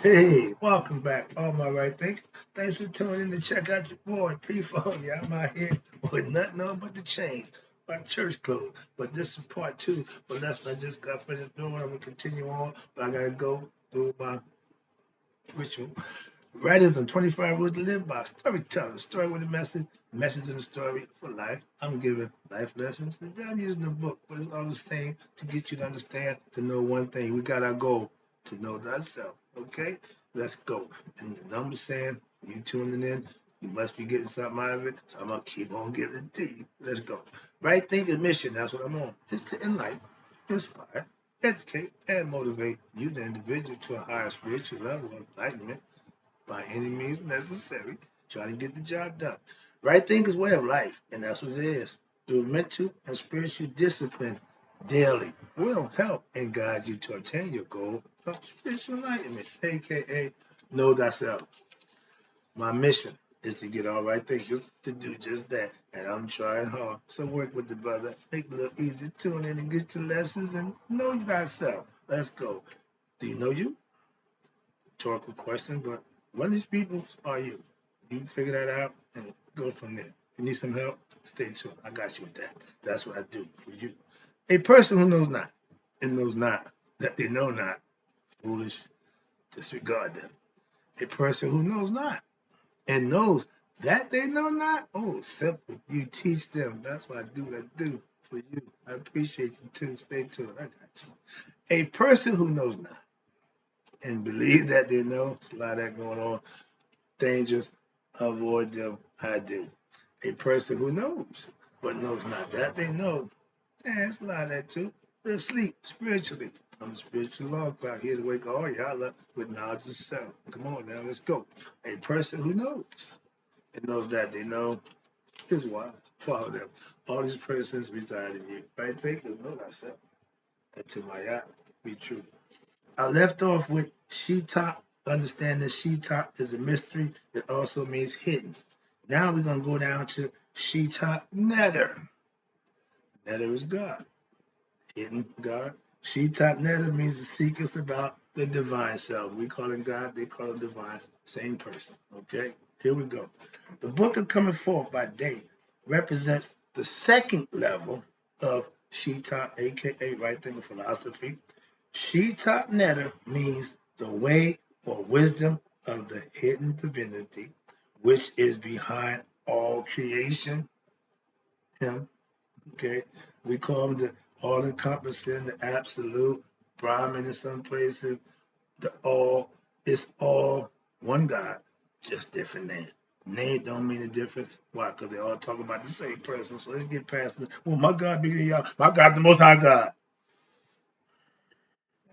Hey, welcome back. All my right, thanks for tuning in to check out your boy P-Phone. Yeah, I'm out here with nothing on but the chains. My church clothes. But this is part two. But that's what I just got finished doing. I'm gonna continue on, but I gotta go through my ritual. Writers and 25 rules to live by. Storytelling. Story with a message. Message in the story for life. I'm giving life lessons. I'm using the book, but it's all the same to get you to understand, to know one thing. We got our goal to know thyself. Okay? Let's go. And the number saying, you tuning in, you must be getting something out of it. So I'm going to keep on giving it to you. Let's go. Right thinking mission. That's what I'm on. Is to enlighten, inspire, educate, and motivate you, the individual, to a higher spiritual level of enlightenment by any means necessary, trying to get the job done. Right thinking is way of life, and that's what it is. Through mental and spiritual discipline daily will help and guide you to obtain your goal of spiritual enlightenment, aka know thyself. My mission is to get all right thinkers to do just that, and I'm trying hard. So work with the brother, make it a little easier, tune in and get your lessons and know thyself. Let's go. Do you know you? Rhetorical question, but what of these people are you? You figure that out and go from there. If you need some help, stay tuned. I got you with that. That's what I do for you. A person who knows not and knows not that they know not, foolish, disregard them. A person who knows not and knows that they know not, oh, simple. You teach them. That's what I do. What I do for you. I appreciate you too. Stay tuned. I got you. A person who knows not and believe that they know, it's a lot of that going on. Dangers, avoid them. I do. A person who knows, but knows not that they know. Yeah, it's a lot of that too. They're asleep spiritually. I'm a spiritual law clock here to wake all y'all up with knowledge of self. Come on now, let's go. A person who knows and knows that they know is wise. Follow them. All these persons reside in you. Right? Think and know thyself. And to my yacht, be true. I left off with Sheta. Understand that Sheta is a mystery. It also means hidden. Now we're going to go down to Sheta Netter. Netter is God, hidden God. Sheta Netter means to seek us about the divine self. We call him God, they call him divine. Same person. Okay, here we go. The book of coming forth by day represents the second level of Sheta, aka right thinking philosophy. Sheta Netter means the way or wisdom of the hidden divinity, which is behind all creation. Him, okay? We call him the all-encompassing, the absolute Brahman in some places. The all, it's all one God, just different names. Name don't mean a difference. Why? Because they all talk about the same person. So let's get past the, well, my God bigger than y'all. My God, the most high God.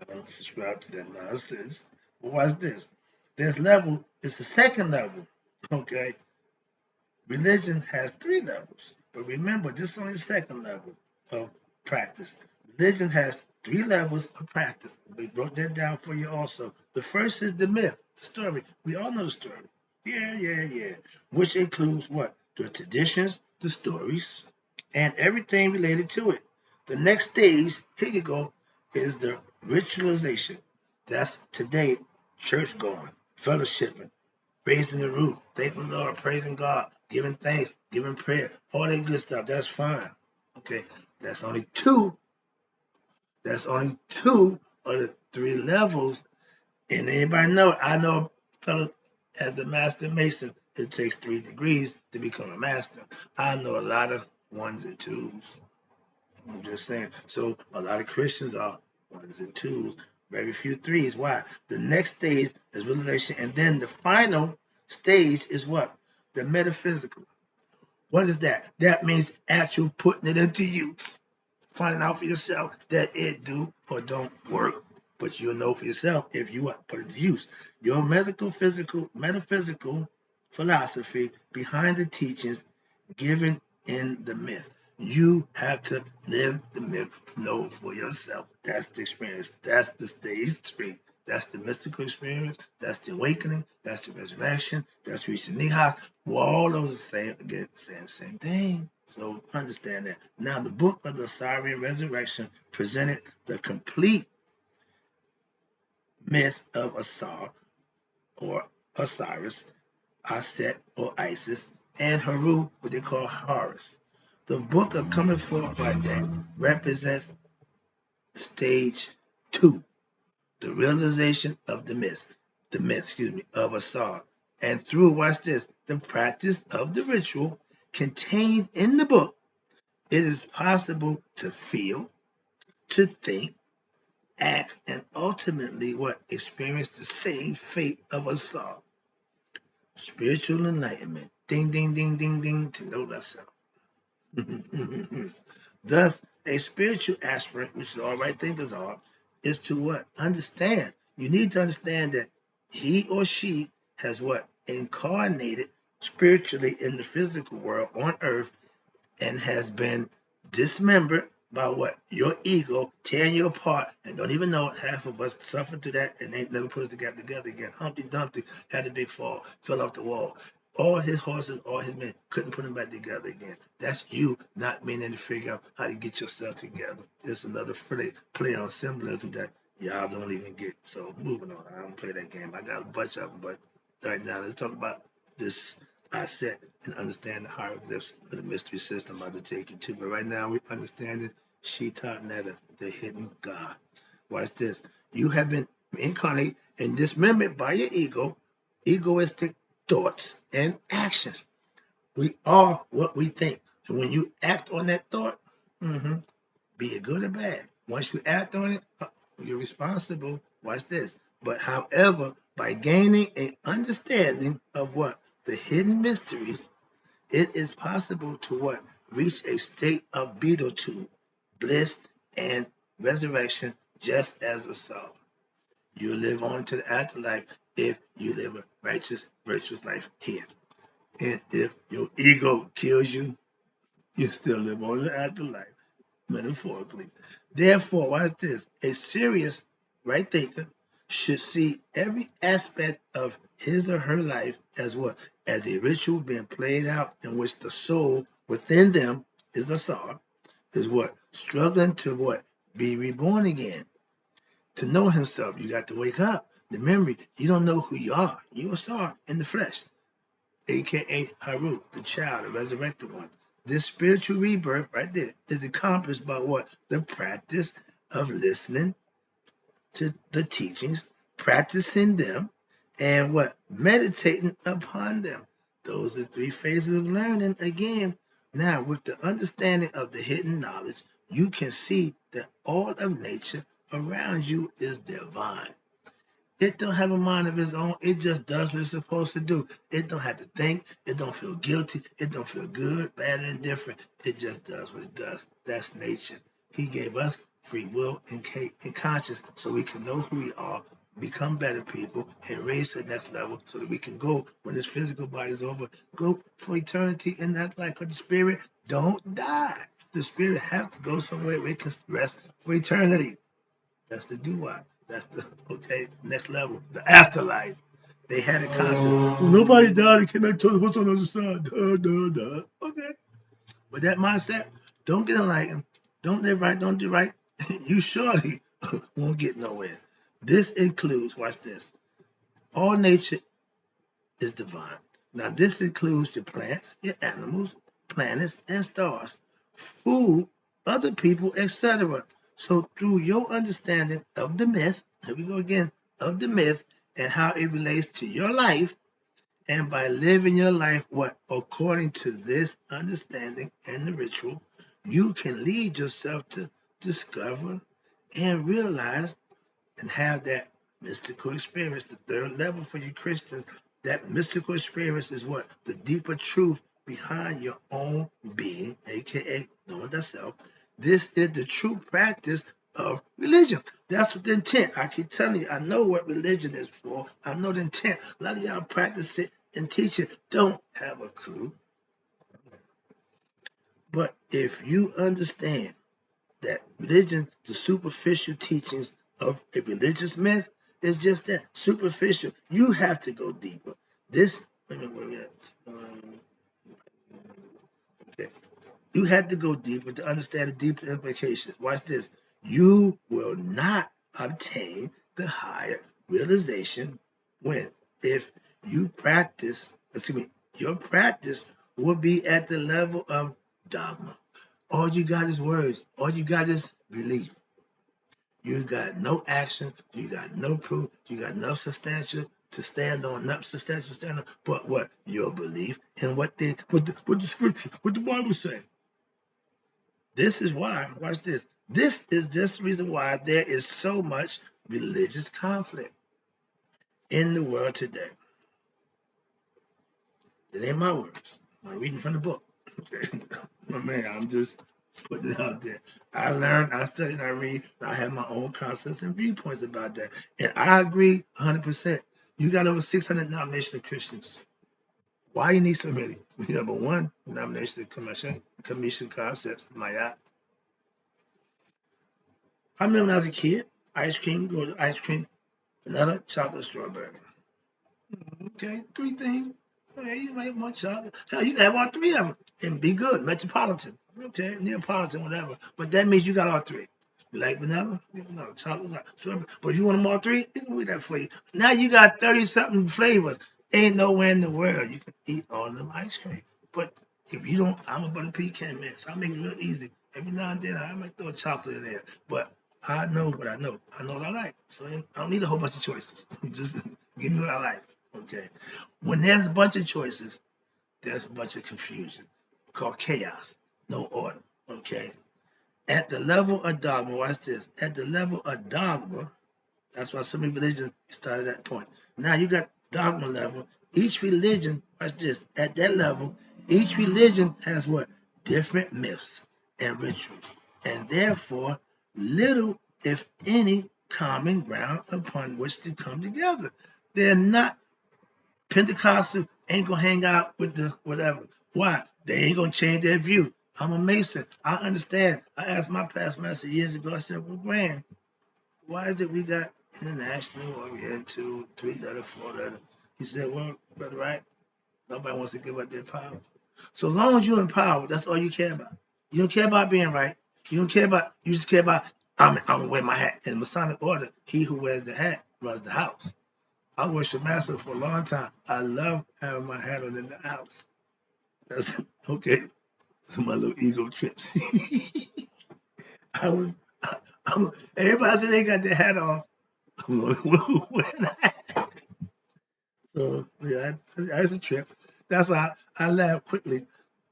I don't subscribe to that nonsense. But watch this. This level is the second level. Okay. Religion has three levels. But remember, this is only the second level of practice. Religion has three levels of practice. We wrote that down for you also. The first is the myth, the story. We all know the story. Yeah. Which includes what? The traditions, the stories, and everything related to it. The next stage, here you go, is the ritualization. That's today, church going, fellowshipping, raising the roof, thanking the Lord, praising God, giving thanks, giving prayer, all that good stuff. That's fine. Okay, that's only two. That's only two of the three levels. And anybody know? I know a fellow as a master mason. It takes 3 degrees to become a master. I know a lot of ones and twos. I'm just saying. So a lot of Christians are ones and twos, very few threes. Why? The next stage is revelation, and then the final stage is what? The metaphysical. What is that? That means actual putting it into use. Finding out for yourself that it do or don't work. But you'll know for yourself if you put it to use. Your metaphysical philosophy behind the teachings given in the myth. You have to live the myth, know for yourself. That's the experience. That's the stage experience. That's the mystical experience. That's the awakening. That's the resurrection. That's reaching Nihas. Well, all those are saying again, saying the same thing. So understand that. Now, the book of the Assyrian resurrection presented the complete myth of Asar, or Osiris, Aset or Isis, and Haru, what they call Horus. The book of coming forth like that represents stage 2, the realization of the myth, of Asar. And through, watch this, the practice of the ritual contained in the book, it is possible to feel, to think, act, and ultimately what? Experience the same fate of Asar. Spiritual enlightenment. Ding, ding, ding, ding, ding, to know thyself. Thus, a spiritual aspirant, which all right thinkers are, is to what? Understand. You need to understand that he or she has what? Incarnated spiritually in the physical world on earth and has been dismembered by what? Your ego tearing you apart and don't even know it. Half of us suffered through that and ain't never put us together again. Humpty Dumpty had a big fall, fell off the wall. All his horses, all his men couldn't put him back together again. That's you not being able to figure out how to get yourself together. There's another play on symbolism that y'all don't even get. So moving on. I don't play that game. I got a bunch of them, but right now let's talk about this I set and understand the hieroglyphs of the mystery system I'll take you to. But right now we're understanding Sheta Netta, the hidden God. Watch this. You have been incarnated and dismembered by your ego, egoistic thoughts and actions. We are what we think. So when you act on that thought, be it good or bad, once you act on it, you're responsible. Watch this. But however, by gaining an understanding of what? The hidden mysteries, it is possible to what? Reach a state of beatitude, bliss, and resurrection just as a soul. You live on to the afterlife if you live a righteous, virtuous life here. And if your ego kills you, you still live on in the afterlife, metaphorically. Therefore, watch this. A serious right thinker should see every aspect of his or her life as what? As a ritual being played out in which the soul within them is a soul, is what? Struggling to what? Be reborn again. To know himself, you got to wake up. The memory, you don't know who you are. You're a soul in the flesh, aka Haru, the child, the resurrected one. This spiritual rebirth right there is accomplished by what? The practice of listening to the teachings, practicing them, and what? Meditating upon them. Those are 3 phases of learning again. Now, with the understanding of the hidden knowledge, you can see that all of nature around you is divine. It don't have a mind of its own. It just does what it's supposed to do. It don't have to think. It don't feel guilty. It don't feel good, bad, or indifferent. It just does what it does. That's nature. He gave us free will and conscience so we can know who we are, become better people, and raise to the next level so that we can go, when this physical body is over, go for eternity in that life. Because the spirit don't die. The spirit has to go somewhere where it can rest for eternity. That's the doo-wop. That's the next level. The afterlife. They had a concept. Well, nobody died and came back and told us what's on the other side. Duh, duh, duh. Okay. But that mindset, don't get enlightened. Don't live right, don't do right. You surely won't get nowhere. This includes, watch this, all nature is divine. Now, this includes the plants, your animals, planets, and stars, food, other people, etc. So, through your understanding of the myth, here we go again, of the myth and how it relates to your life, and by living your life, what? According to this understanding and the ritual, you can lead yourself to discover and realize and have that mystical experience. The 3rd level for you Christians, that mystical experience is what? The deeper truth behind your own being, aka knowing thyself. This is the true practice of religion. That's what the intent. I keep telling you, I know what religion is for. I know the intent. A lot of y'all practice it and teach it, don't have a clue. But if you understand that religion, the superficial teachings of a religious myth, is just that, superficial. You have to go deeper. This, okay. You had to go deeper to understand the deeper implications. Watch this. You will not obtain the higher realization when if you practice, excuse me, your practice will be at the level of dogma. All you got is words. All you got is belief. You got no action. You got no proof. You got no substantial to stand on, not substantial to stand on, but what? Your belief in what the scripture, what the Bible say. This is why, watch this. This is just the reason why there is so much religious conflict in the world today. It ain't my words. I'm reading from the book. Man, I'm just putting it out there. I learned, I studied, I read, I have my own concepts and viewpoints about that. And I agree 100%. You got over 600 denominational Christians. Why you need so many? We have but one denominational commission concepts, my God. I remember when I was a kid, ice cream, go to ice cream, vanilla, chocolate, strawberry. Okay, three things. Okay, you might want chocolate. Hell, you can have all three of them and be good. Metropolitan. Okay, Neapolitan, whatever. But that means you got all three. You like vanilla? Get vanilla, chocolate, strawberry. But if you want them all three, you can do that for you. Now you got 30 something flavors. Ain't nowhere in the world you can eat all of them ice cream. But if you don't, I'm a butter pecan man, so I make it real easy. Every now and then I might throw a chocolate in there. But I know what I know. I know what I like. So I don't need a whole bunch of choices. Just give me what I like. Okay. When there's a bunch of choices, there's a bunch of confusion called chaos, no order. Okay. At the level of dogma, watch this. At the level of dogma, that's why so many religions started at that point. Now you got dogma level. Each religion, watch this. At that level, each religion has what? Different myths and rituals, and therefore little, if any, common ground upon which to come together. They're not Pentecostals ain't gonna hang out with the whatever. Why? They ain't gonna change their view. I'm a Mason. I understand. I asked my past master years ago. I said, "Well, Grand, why is it we got international oriental, 3 letter, 4 letter?" He said, "Well, brother, right? Nobody wants to give up their power. So long as you're in power, that's all you care about. You don't care about being right. You don't care about. You just care about. I'm gonna wear my hat. In Masonic order, he who wears the hat runs the house. I worship Master for a long time. I love having my hat on in the house. That's okay. So my little ego trips. I was, everybody said they got their hat on. I'm going to wear that. So yeah, that's a trip. That's why I laugh quickly.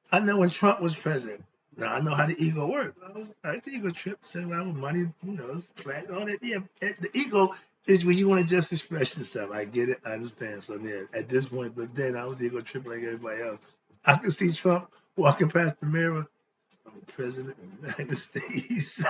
I know when Trump was president. Now I know how the ego works. The ego trip, sitting around with money, it's flat, all that. Yeah, the ego is when you want to just express yourself. I get it, I understand. So yeah, at this point, but then I was ego tripping like everybody else. I could see Trump walking past the mirror. I'm the president of the United States.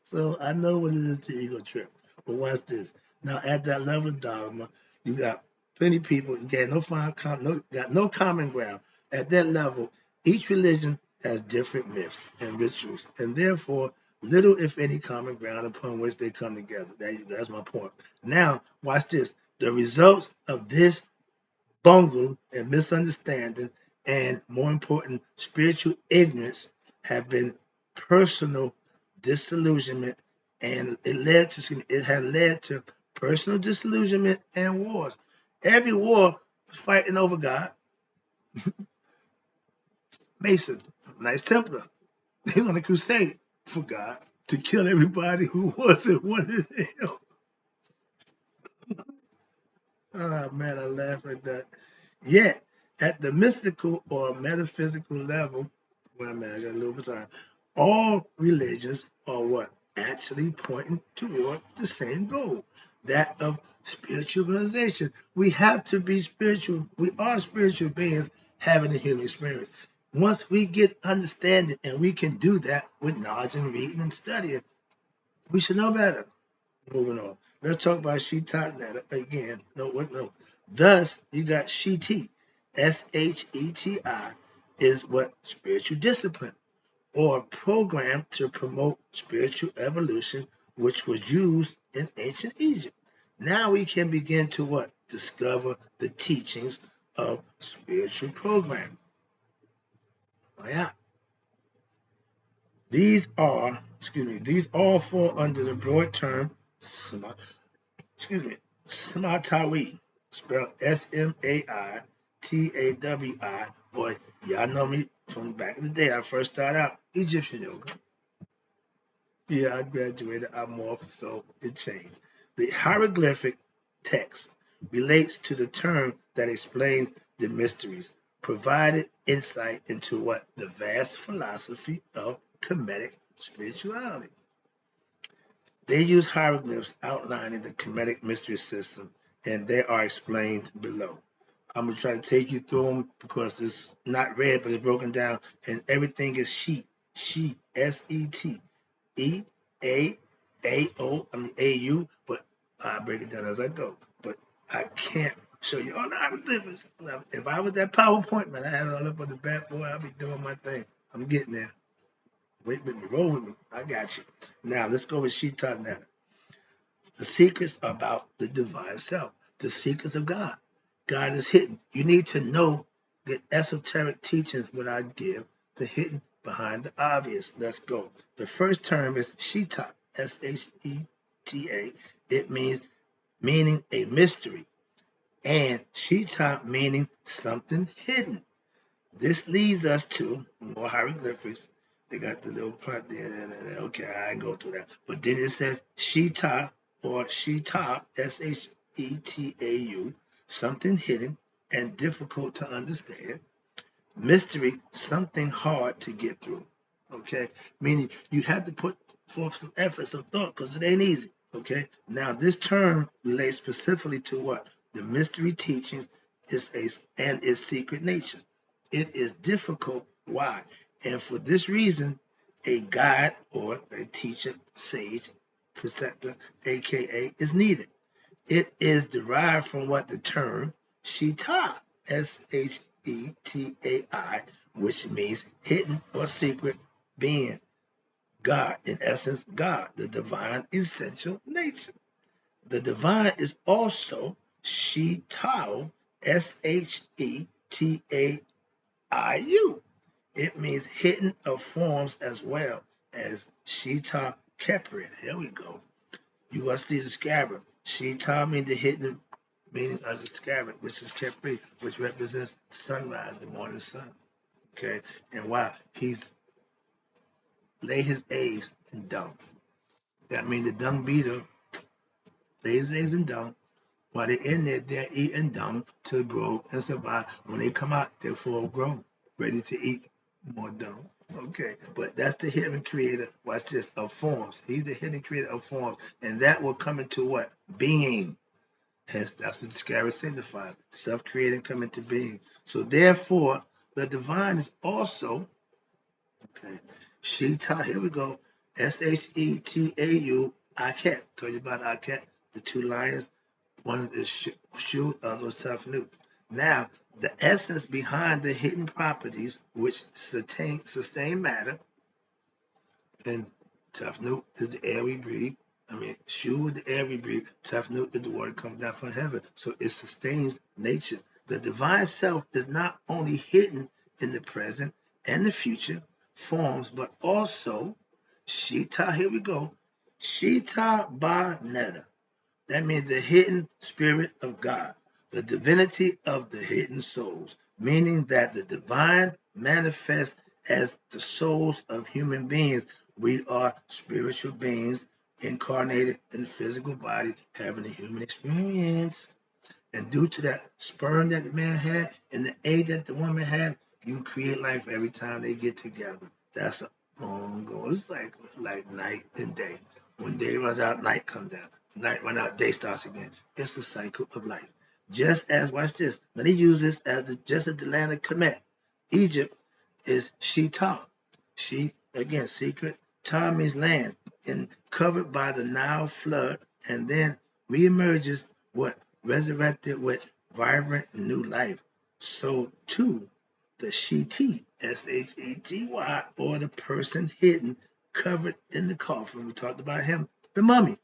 So I know what it is to ego trip. But watch this. Now at that level of dogma, you got plenty of people got got no common ground. At that level, each religion has different myths and rituals, and therefore little, if any, common ground upon which they come together. That's my point. Now, watch this. The results of this bungle and misunderstanding, and more important, spiritual ignorance, have been personal disillusionment, and it had led to personal disillusionment and wars. Every war was fighting over God. Mason, Knights Templar, they were on a crusade for God to kill everybody who wasn't one of them. Oh man, I laugh at that. Yet, at the mystical or metaphysical level, well, man, I got a little bit of time. All religions are what? Actually pointing toward the same goal, that of spiritualization. We have to be spiritual. We are spiritual beings having a human experience. Once we get understanding, and we can do that with knowledge and reading and studying, we should know better. Moving on. Let's talk about Sheta again. No. Thus, you got Sheti. Sheti is what? Spiritual discipline or program to promote spiritual evolution, which was used in ancient Egypt. Now we can begin to what? Discover the teachings of spiritual program. Oh, yeah. These all fall under the broad term, excuse me, Smatawi, spelled Smatawi, or y'all know me from back in the day. I first started out Egyptian yoga. Yeah, I graduated. I'm off, so it changed. The hieroglyphic text relates to the term that explains the mysteries, provided insight into what the vast philosophy of Kemetic spirituality. They use hieroglyphs outlining the Kemetic mystery system, and they are explained below. I'm gonna try to take you through them because it's not read, but it's broken down, and everything is sheet, SET, EAAO, but I break it down as I go. But I can't show you all the hieroglyphics. If I was that PowerPoint, man, I had it all up on the back board, I'd be doing my thing. I'm getting there. Wait with me, roll with me. I got you. Now let's go with Sheta now. The secrets about the divine self, the secrets of God. God is hidden. You need to know the esoteric teachings what I give, the hidden behind the obvious. Let's go. The first term is Sheta, Sheta. It meaning a mystery, and Sheta meaning something hidden. This leads us to more hieroglyphics. They got the little part there. Okay, I ain't go through that. But then it says Sheta or Sheta, Shetau, something hidden and difficult to understand. Mystery, something hard to get through. Okay, meaning you have to put forth some effort, some thought, because it ain't easy. Okay, now this term relates specifically to what the mystery teachings is and its secret nature. It is difficult. Why? And for this reason, a guide or a teacher, sage, preceptor, aka, is needed. It is derived from what the term Sheta, Shetai, which means hidden or secret being, God, in essence, God, the divine essential nature. The divine is also Shetau, Shetaiu. It means hidden of forms as well as Sheta Kepri. Here we go. You will see the scarab. Sheta means the hidden meaning of the scarab, which is Kepri, which represents sunrise, the morning sun. Okay, and why? He's laid his eggs in dung. That means the dung beetle lays his eggs in dung. While they're in there, they're eating dung to grow and survive. When they come out, they're full grown, ready to eat more dung. Okay, but that's the hidden creator. Watch this, of forms. He's the hidden creator of forms, and that will come into what? Being. Hence, that's what the scarab signifies. Self-creating come into being. So therefore, the divine is also, okay, Sheta, here we go. Shetau, Aket. Told you about Aket, the two lions. One is Shu, other is Tafnut. Now, the essence behind the hidden properties which sustain matter, and Tafnut is the air we breathe. Shu is the air we breathe. Tafnut is the water comes down from heaven. So it sustains nature. The divine self is not only hidden in the present and the future forms, but also Sheta, here we go. Sheta Ba Netta. That means the hidden spirit of God, the divinity of the hidden souls, meaning that the divine manifests as the souls of human beings. We are spiritual beings incarnated in the physical body, having a human experience. And due to that sperm that the man had and the egg that the woman had, you create life every time they get together. That's an ongoing cycle, like night and day. When day runs out, night comes down. Night runs out, day starts again. It's a cycle of life. Just as, watch this, let me use this as just as the land of Kemet. Egypt is Sheta. She, again, secret. Ta means land, and covered by the Nile flood, and then reemerges what? Resurrected with vibrant new life. So too, the Sheti, Shety, or the person hidden, covered in the coffin. We talked about him, the mummy,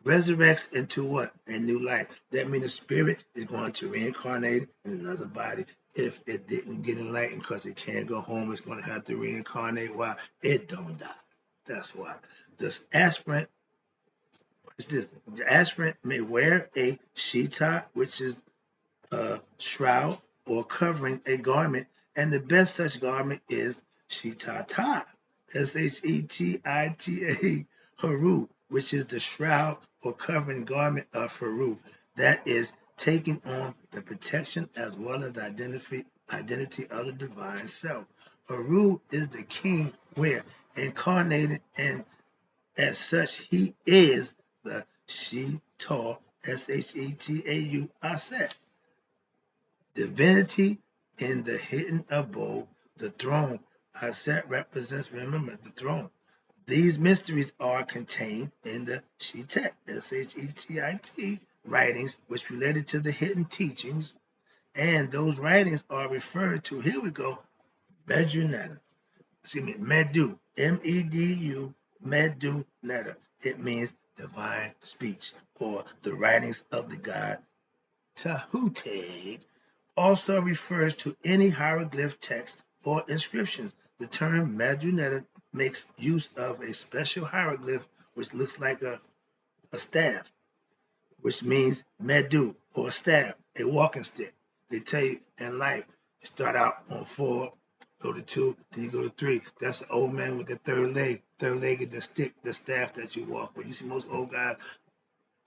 resurrects into what? A new life. That means the spirit is going to reincarnate in another body. If it didn't get enlightened because it can't go home, it's going to have to reincarnate. Why? It don't die. That's why. This aspirant, It's this. The aspirant may wear a sheta, which is a shroud or covering a garment, and the best such garment is shetata, Shetita, haru, which is the shroud or covering garment of haru. That is taking on the protection as well as the identity of the divine self. Haru is the king where incarnated, and as such he is the Sheta, Shetau Aset. Divinity in the hidden abode, the throne. Aset represents, remember, the throne. These mysteries are contained in the Shetet, Shetit, writings, which related to the hidden teachings, and those writings are referred to, here we go, Medunetta. Excuse me, Medu, Medu, Medu Netta. It means divine speech, or the writings of the god Tahuti. Also refers to any hieroglyph text or inscriptions. The term Madunetta makes use of a special hieroglyph which looks like a staff, which means Medu, or staff, a walking stick. They tell you in life, you start out on 4, go to 2, then you go to 3. That's the old man with the third leg is the stick, the staff that you walk with. You see most old guys,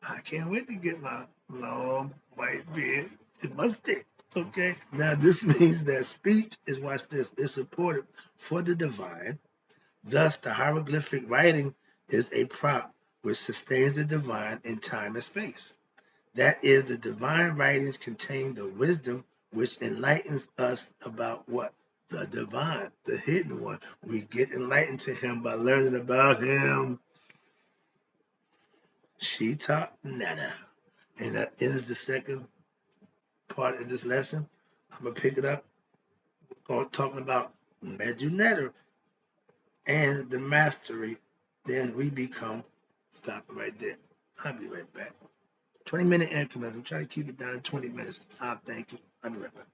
I can't wait to get my long white beard and my stick. Okay. Now this means that speech is, watch this, is supported for the divine. Thus, the hieroglyphic writing is a prop which sustains the divine in time and space. That is, the divine writings contain the wisdom which enlightens us about what? The divine, the hidden one. We get enlightened to him by learning about him. Sheta Nana. And that ends the second part of this lesson. I'm going to pick it up talking about Medunetta and the mastery. Then we become, stop it right there. I'll be right back. 20-minute increments. I'm trying to keep it down to 20 minutes. Thank you. I'll be right back.